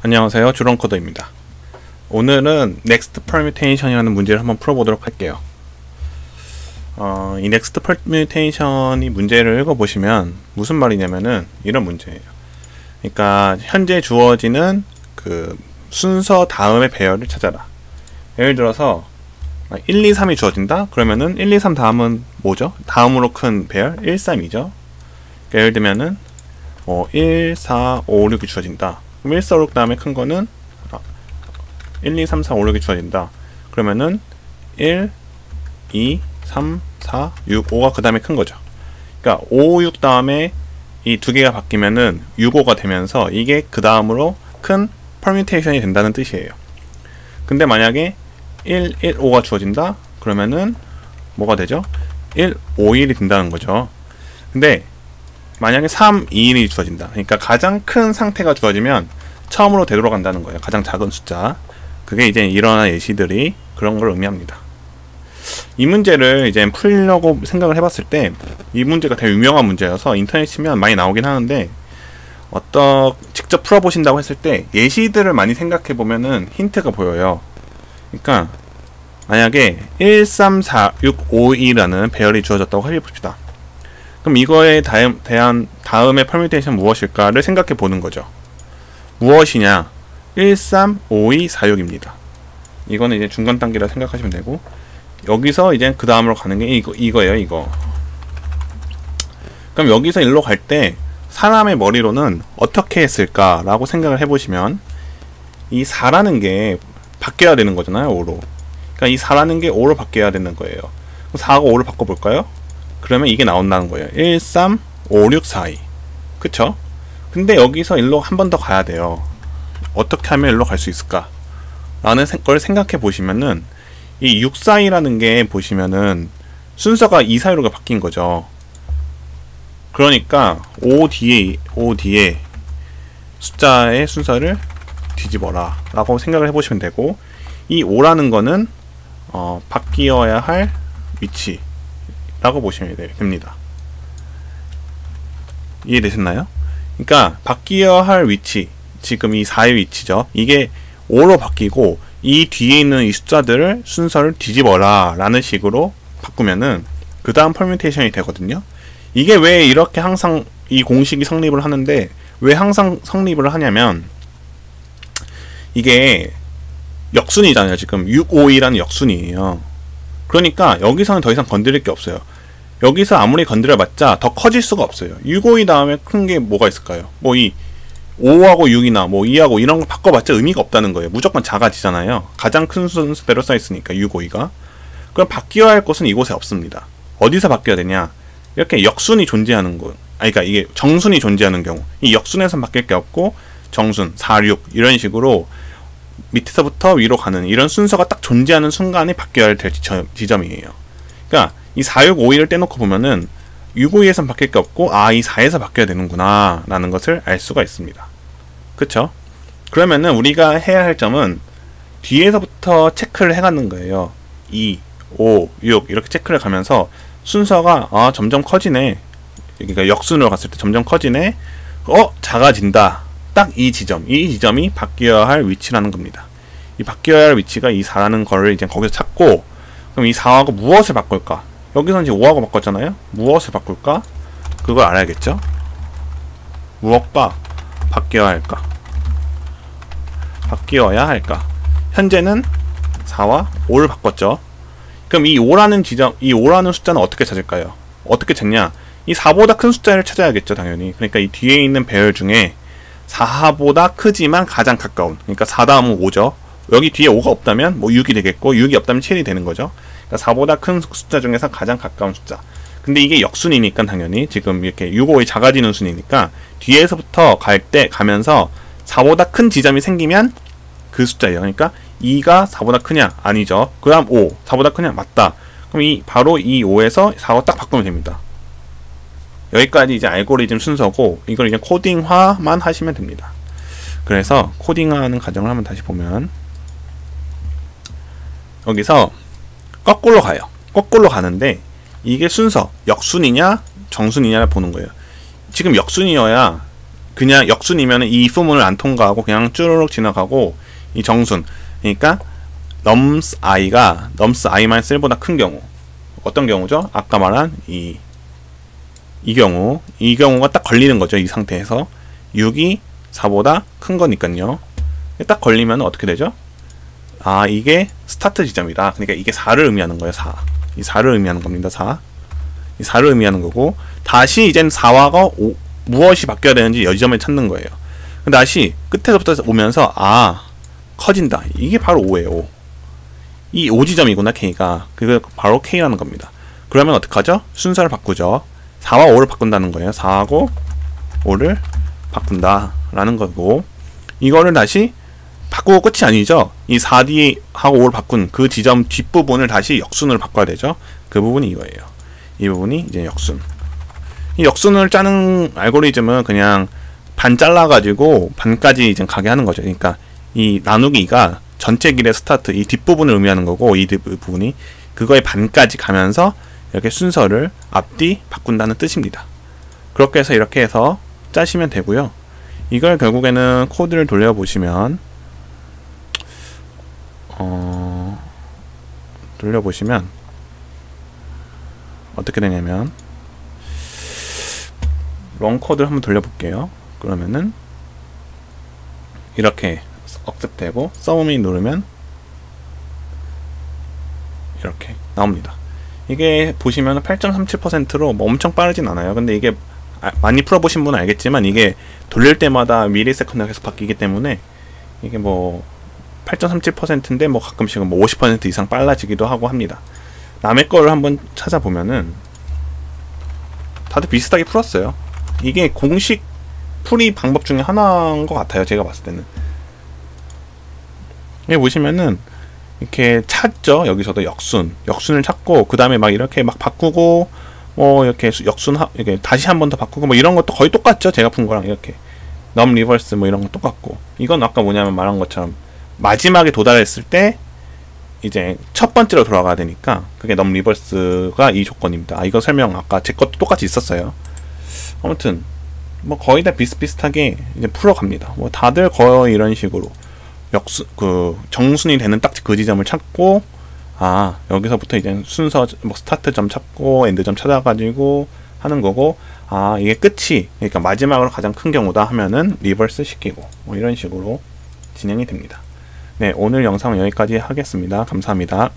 안녕하세요, 주렁코더입니다. 오늘은 next permutation이라는 문제를 한번 풀어보도록 할게요. 이 next permutation이 문제를 읽어보시면 무슨 말이냐면은 이런 문제예요. 그러니까 현재 주어지는 그 순서 다음의 배열을 찾아라. 예를 들어서 1, 2, 3이 주어진다? 그러면은 1, 2, 3 다음은 뭐죠? 다음으로 큰 배열 1, 3이죠. 그러니까 예를 들면은 1, 4, 5, 6이 주어진다. 그럼 1, 4, 5, 6 다음에 큰 거는 1, 2, 3, 4, 5, 6이 주어진다. 그러면은 1, 2, 3, 4, 6, 5가 그 다음에 큰 거죠. 그러니까 5, 6 다음에 이 두 개가 바뀌면은 6, 5가 되면서 이게 그 다음으로 큰 퍼뮤테이션이 된다는 뜻이에요. 근데 만약에 1, 1, 5가 주어진다? 그러면은 뭐가 되죠? 1, 5, 1이 된다는 거죠. 근데 만약에 3, 2, 1이 주어진다. 그러니까 가장 큰 상태가 주어지면 처음으로 되돌아간다는 거예요. 가장 작은 숫자. 그게 이제 일어난 예시들이 그런 걸 의미합니다. 이 문제를 이제 풀려고 생각을 해봤을 때 이 문제가 되게 유명한 문제여서 인터넷 치면 많이 나오긴 하는데 직접 풀어보신다고 했을 때 예시들을 많이 생각해보면은 힌트가 보여요. 그러니까 만약에 1, 3, 4, 6, 5, 2라는 배열이 주어졌다고 해봅시다. 그럼 이거에 대한 다음의 퍼뮤테이션 무엇일까를 생각해 보는 거죠. 무엇이냐? 1, 3, 5, 2, 4, 6입니다. 이거는 이제 중간 단계라 생각하시면 되고, 여기서 이제 그 다음으로 가는 게 이거예요, 이거. 그럼 여기서 일로 갈 때 사람의 머리로는 어떻게 했을까라고 생각을 해보시면 이 4라는 게 바뀌어야 되는 거잖아요, 5로. 그러니까 이 4라는 게 5로 바뀌어야 되는 거예요. 4하고 5를 바꿔볼까요? 그러면 이게 나온다는 거예요. 1, 3, 5, 6, 4, 2. 그쵸? 근데 여기서 일로 한 번 더 가야 돼요. 어떻게 하면 일로 갈 수 있을까? 라는 걸 생각해 보시면은 이 6, 4, 2라는 게 보시면은 순서가 2, 4, 2로 바뀐 거죠. 그러니까 5 뒤에 숫자의 순서를 뒤집어라 라고 생각을 해보시면 되고, 이 5라는 거는 바뀌어야 할 위치 라고 보시면 됩니다. 이해되셨나요? 그러니까 바뀌어야 할 위치, 지금 이 4의 위치죠. 이게 5로 바뀌고 이 뒤에 있는 이 숫자들을 순서를 뒤집어라 라는 식으로 바꾸면은 그 다음 퍼뮤테이션이 되거든요. 이게 왜 이렇게 항상 이 공식이 성립을 하는데 왜 항상 성립을 하냐면 이게 역순이잖아요. 지금 6, 5, 2라는 역순이에요. 그러니까 여기서는 더 이상 건드릴 게 없어요. 여기서 아무리 건드려봤자 더 커질 수가 없어요. 6, 5, 2 다음에 큰 게 뭐가 있을까요? 뭐 이 5하고 6이나 뭐 2하고 이런 거 바꿔봤자 의미가 없다는 거예요. 무조건 작아지잖아요. 가장 큰 순서대로 써있으니까 6, 5, 2가. 그럼 바뀌어야 할 것은 이곳에 없습니다. 어디서 바뀌어야 되냐? 이렇게 역순이 존재하는 거. 그러니까 이게 정순이 존재하는 경우. 이 역순에선 바뀔 게 없고 정순, 4, 6 이런 식으로 밑에서부터 위로 가는 이런 순서가 딱 존재하는 순간에 바뀌어야 될 지점이에요. 그러니까 이 4, 6, 5, 2를 떼놓고 보면은 6, 5, 2에선 바뀔 게 없고 이 4에서 바뀌어야 되는구나 라는 것을 알 수가 있습니다. 그쵸? 그러면은 우리가 해야 할 점은 뒤에서부터 체크를 해가는 거예요. 2, 5, 6 이렇게 체크를 가면서 순서가 점점 커지네. 그러니까 역순으로 갔을 때 점점 커지네. 작아진다. 딱 이 지점이 바뀌어야 할 위치라는 겁니다. 이 바뀌어야 할 위치가 이 4라는 거를 이제 거기서 찾고, 그럼 이 4하고 무엇을 바꿀까? 여기서는 이제 5하고 바꿨잖아요? 무엇을 바꿀까? 그걸 알아야겠죠? 무엇과 바뀌어야 할까? 바뀌어야 할까? 현재는 4와 5를 바꿨죠? 그럼 이 5라는 숫자는 어떻게 찾을까요? 어떻게 찾냐? 이 4보다 큰 숫자를 찾아야겠죠, 당연히. 그러니까 이 뒤에 있는 배열 중에 4보다 크지만 가장 가까운, 그러니까 4 다음은 5죠. 여기 뒤에 5가 없다면 뭐 6이 되겠고 6이 없다면 7이 되는 거죠. 그러니까 4보다 큰 숫자 중에서 가장 가까운 숫자. 근데 이게 역순이니까 당연히 지금 이렇게 6, 5이 작아지는 순이니까 뒤에서부터 가면서 4보다 큰 지점이 생기면 그 숫자예요. 그러니까 2가 4보다 크냐? 아니죠. 그 다음 5, 4보다 크냐? 맞다. 그럼 바로 이 5에서 4로 딱 바꾸면 됩니다. 여기까지 이제 알고리즘 순서고, 이걸 이제 코딩화만 하시면 됩니다. 그래서 코딩화하는 과정을 한번 다시 보면 여기서 거꾸로 가요. 거꾸로 가는데 이게 순서 역순이냐 정순이냐를 보는 거예요. 지금 역순이어야 그냥 역순이면 이 if문을 안 통과하고 그냥 쭈르륵 지나가고, 이 정순, 그러니까 nums i가 nums i-1보다 큰 경우, 어떤 경우죠? 아까 말한 이 경우가 딱 걸리는 거죠. 이 상태에서 6이 4보다 큰 거니까요. 딱 걸리면 어떻게 되죠? 아, 이게 스타트 지점이다. 그러니까 이게 4를 의미하는 거예요. 4. 이 4를 의미하는 겁니다. 4. 이 4를 의미하는 거고, 다시 이젠 4화가 무엇이 바뀌어야 되는지 이 지점을 찾는 거예요. 근데 다시 끝에서부터 오면서 커진다. 이게 바로 5예요. 5. 이 5지점이구나, K가. 그게 바로 K라는 겁니다. 그러면 어떡하죠? 순서를 바꾸죠. 4와 5를 바꾼다는 거예요. 4하고 5를 바꾼다 라는 거고, 이거를 다시 바꾸고 끝이 아니죠. 이 4D하고 5를 바꾼 그 지점 뒷부분을 다시 역순으로 바꿔야 되죠. 그 부분이 이거예요. 이 부분이 이제 역순. 이 역순을 짜는 알고리즘은 그냥 반 잘라가지고 반까지 이제 가게 하는 거죠. 그러니까 이 나누기가 전체 길의 스타트, 이 뒷부분을 의미하는 거고, 이 부분이 그거의 반까지 가면서 이렇게 순서를 앞뒤 바꾼다는 뜻입니다. 그렇게 해서 이렇게 해서 짜시면 되고요. 이걸 결국에는 코드를 돌려보시면 어떻게 되냐면, 런 코드를 한번 돌려볼게요. 그러면은 이렇게 억셉 되고 서브밋 누르면 이렇게 나옵니다. 이게 보시면 8.37%로 뭐 엄청 빠르진 않아요. 근데 이게 많이 풀어보신 분은 알겠지만, 이게 돌릴 때마다 미리세컨드가 계속 바뀌기 때문에 이게 뭐 8.37%인데 뭐 가끔씩은 뭐 50% 이상 빨라지기도 하고 합니다. 남의 거를 한번 찾아보면은 다들 비슷하게 풀었어요. 이게 공식 풀이 방법 중에 하나인 것 같아요. 제가 봤을 때는. 여기 보시면은 이렇게 찾죠. 여기서도 역순을 찾고, 그 다음에 막 이렇게 막 바꾸고, 뭐 이렇게 이렇게 다시 한 번 더 바꾸고, 뭐 이런 것도 거의 똑같죠. 제가 푼 거랑 이렇게 넘 리버스 뭐 이런 거 똑같고, 이건 아까 뭐냐면 말한 것처럼 마지막에 도달했을 때 이제 첫 번째로 돌아가야 되니까 그게 넘 리버스가 이 조건입니다. 이거 설명 아까 제 것도 똑같이 있었어요. 아무튼 뭐 거의 다 비슷비슷하게 이제 풀어갑니다. 뭐 다들 거의 이런 식으로 정순이 되는 딱 그 지점을 찾고, 여기서부터 이제 순서 뭐 스타트점 찾고 엔드점 찾아가지고 하는 거고, 이게 끝이, 그러니까 마지막으로 가장 큰 경우다 하면은 리버스 시키고, 뭐 이런 식으로 진행이 됩니다. 네, 오늘 영상은 여기까지 하겠습니다. 감사합니다.